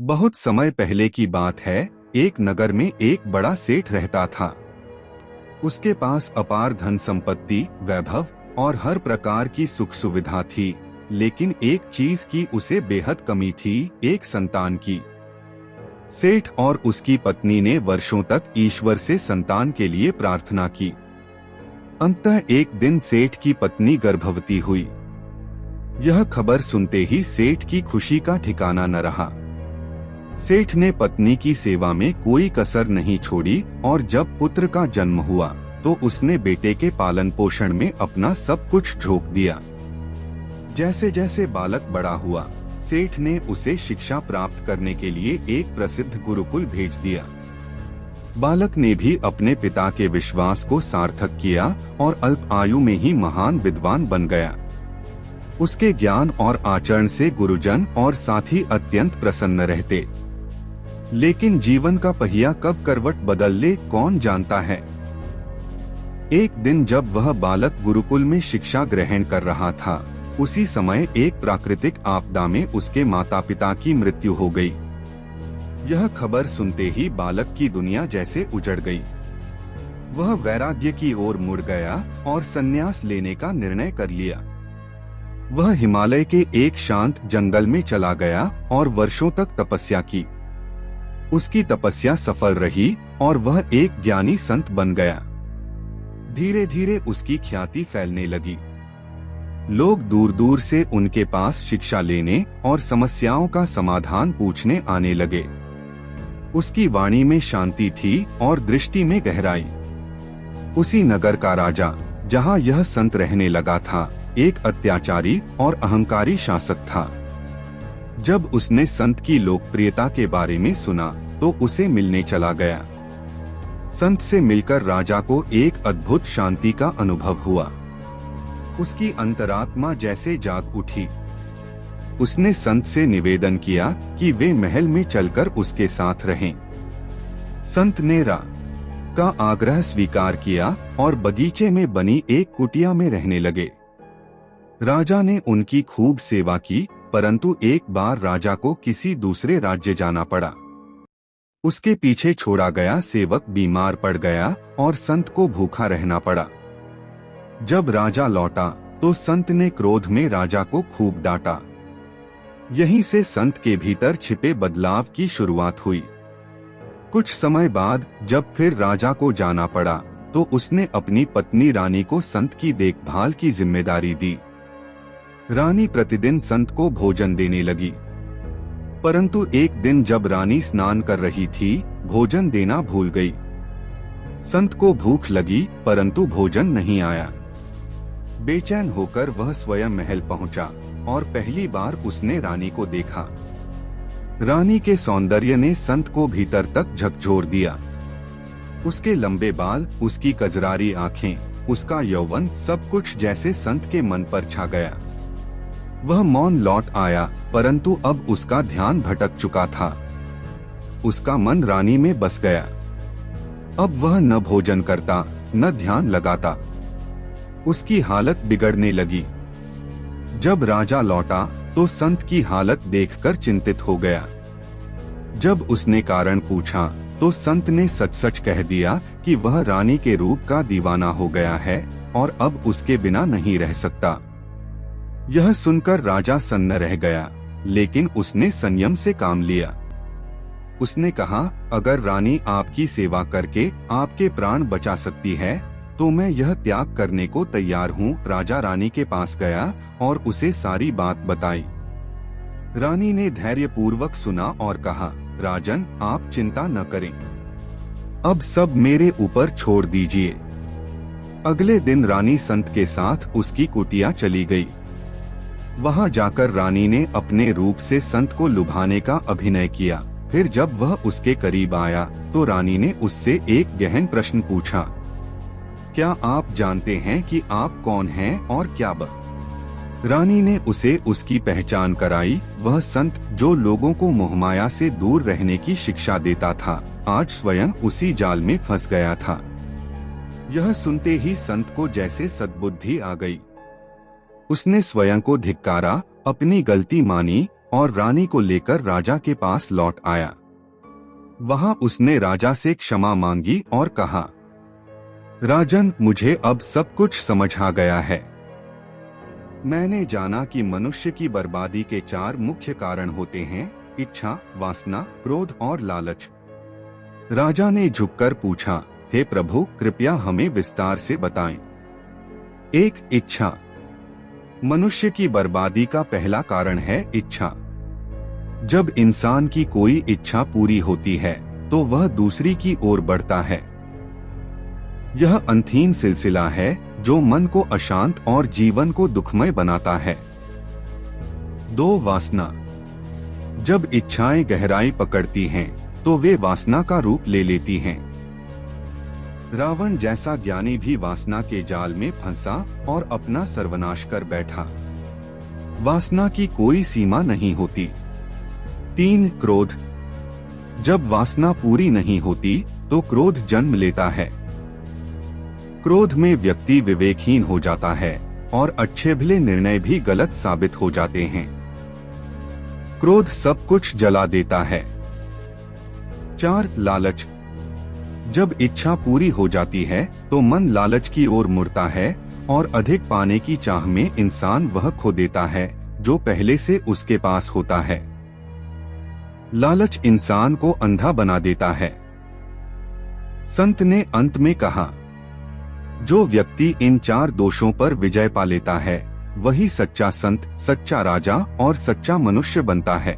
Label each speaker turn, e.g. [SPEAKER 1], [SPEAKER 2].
[SPEAKER 1] बहुत समय पहले की बात है। एक नगर में एक बड़ा सेठ रहता था। उसके पास अपार धन संपत्ति, वैभव और हर प्रकार की सुख सुविधा थी। लेकिन एक चीज की उसे बेहद कमी थी, एक संतान की। सेठ और उसकी पत्नी ने वर्षों तक ईश्वर से संतान के लिए प्रार्थना की। अंततः एक दिन सेठ की पत्नी गर्भवती हुई। यह खबर सुनते ही सेठ की खुशी का ठिकाना न रहा। सेठ ने पत्नी की सेवा में कोई कसर नहीं छोड़ी और जब पुत्र का जन्म हुआ तो उसने बेटे के पालन पोषण में अपना सब कुछ झोंक दिया। जैसे जैसे बालक बड़ा हुआ, सेठ ने उसे शिक्षा प्राप्त करने के लिए एक प्रसिद्ध गुरुकुल भेज दिया। बालक ने भी अपने पिता के विश्वास को सार्थक किया और अल्प आयु में ही महान विद्वान बन गया। उसके ज्ञान और आचरण से गुरुजन और साथी अत्यंत प्रसन्न रहते। लेकिन जीवन का पहिया कब करवट बदल ले कौन जानता है। एक दिन जब वह बालक गुरुकुल में शिक्षा ग्रहण कर रहा था, उसी समय एक प्राकृतिक आपदा में उसके माता पिता की मृत्यु हो गई। यह खबर सुनते ही बालक की दुनिया जैसे उजड़ गई। वह वैराग्य की ओर मुड़ गया और संन्यास लेने का निर्णय कर लिया। वह हिमालय के एक शांत जंगल में चला गया और वर्षों तक तपस्या की। उसकी तपस्या सफल रही और वह एक ज्ञानी संत बन गया। धीरे धीरे उसकी ख्याति फैलने लगी। लोग दूर दूर से उनके पास शिक्षा लेने और समस्याओं का समाधान पूछने आने लगे। उसकी वाणी में शांति थी और दृष्टि में गहराई। उसी नगर का राजा, जहाँ यह संत रहने लगा था, एक अत्याचारी और अहंकारी शासक था। जब उसने संत की लोकप्रियता के बारे में सुना तो उसे मिलने चला गया। संत से मिलकर राजा को एक अद्भुत शांति का अनुभव हुआ। उसकी अंतरात्मा जैसे जाग उठी। उसने संत से निवेदन किया कि वे महल में चलकर उसके साथ रहें। संत ने का आग्रह स्वीकार किया और बगीचे में बनी एक कुटिया में रहने लगे। राजा ने उनकी खूब सेवा की, परंतु एक बार राजा को किसी दूसरे राज्य जाना पड़ा। उसके पीछे छोड़ा गया सेवक बीमार पड़ गया और संत को भूखा रहना पड़ा। जब राजा लौटा तो संत ने क्रोध में राजा को खूब डांटा। यहीं से संत के भीतर छिपे बदलाव की शुरुआत हुई। कुछ समय बाद जब फिर राजा को जाना पड़ा तो उसने अपनी पत्नी रानी को संत की देखभाल की जिम्मेदारी दी। रानी प्रतिदिन संत को भोजन देने लगी, परंतु एक दिन जब रानी स्नान कर रही थी, भोजन देना भूल गई। संत को भूख लगी परंतु भोजन नहीं आया। बेचैन होकर वह स्वयं महल पहुंचा और पहली बार उसने रानी को देखा। रानी के सौंदर्य ने संत को भीतर तक झकझोर दिया। उसके लंबे बाल, उसकी कजरारी आंखें, उसका यौवन, सब कुछ जैसे संत के मन पर छा गया। वह मौन लौट आया, परंतु अब उसका ध्यान भटक चुका था। उसका मन रानी में बस गया। अब वह न भोजन करता, न ध्यान लगाता। उसकी हालत बिगड़ने लगी। जब राजा लौटा तो संत की हालत देखकर चिंतित हो गया। जब उसने कारण पूछा तो संत ने सच सच कह दिया कि वह रानी के रूप का दीवाना हो गया है और अब उसके बिना नहीं रह सकता। यह सुनकर राजा सन्न रह गया, लेकिन उसने संयम से काम लिया। उसने कहा, अगर रानी आपकी सेवा करके आपके प्राण बचा सकती है तो मैं यह त्याग करने को तैयार हूँ। राजा रानी के पास गया और उसे सारी बात बताई। रानी ने धैर्यपूर्वक सुना और कहा, राजन, आप चिंता न करें, अब सब मेरे ऊपर छोड़ दीजिए। अगले दिन रानी संत के साथ उसकी कुटिया चली गई। वहां जाकर रानी ने अपने रूप से संत को लुभाने का अभिनय किया। फिर जब वह उसके करीब आया तो रानी ने उससे एक गहन प्रश्न पूछा, क्या आप जानते हैं कि आप कौन हैं और क्या रानी ने उसे उसकी पहचान कराई। वह संत जो लोगों को मोहमाया से दूर रहने की शिक्षा देता था, आज स्वयं उसी जाल में फंस गया था। यह सुनते ही संत को जैसे सद्बुद्धि आ गई। उसने स्वयं को धिक्कारा, अपनी गलती मानी और रानी को लेकर राजा के पास लौट आया। वहां उसने राजा से क्षमा मांगी और कहा, राजन, मुझे अब सब कुछ समझ आ गया है। मैंने जाना कि मनुष्य की बर्बादी के 4 मुख्य कारण होते हैं: इच्छा, वासना, क्रोध और लालच। राजा ने झुककर पूछा, हे प्रभु, कृपया हमें विस्तार से बताएं। 1. इच्छा। मनुष्य की बर्बादी का पहला कारण है इच्छा। जब इंसान की कोई इच्छा पूरी होती है तो वह दूसरी की ओर बढ़ता है। यह अंतहीन सिलसिला है जो मन को अशांत और जीवन को दुखमय बनाता है। 2. वासना। जब इच्छाएं गहराई पकड़ती हैं तो वे वासना का रूप ले लेती हैं। रावण जैसा ज्ञानी भी वासना के जाल में फंसा और अपना सर्वनाश कर बैठा। वासना की कोई सीमा नहीं होती। 3. क्रोध। जब वासना पूरी नहीं होती तो क्रोध जन्म लेता है। क्रोध में व्यक्ति विवेकहीन हो जाता है और अच्छे भले निर्णय भी गलत साबित हो जाते हैं। क्रोध सब कुछ जला देता है। 4. लालच। जब इच्छा पूरी हो जाती है तो मन लालच की ओर मुड़ता है और अधिक पाने की चाह में इंसान वह खो देता है जो पहले से उसके पास होता है। लालच इंसान को अंधा बना देता है। संत ने अंत में कहा, जो व्यक्ति इन 4 दोषों पर विजय पा लेता है वही सच्चा संत, सच्चा राजा और सच्चा मनुष्य बनता है।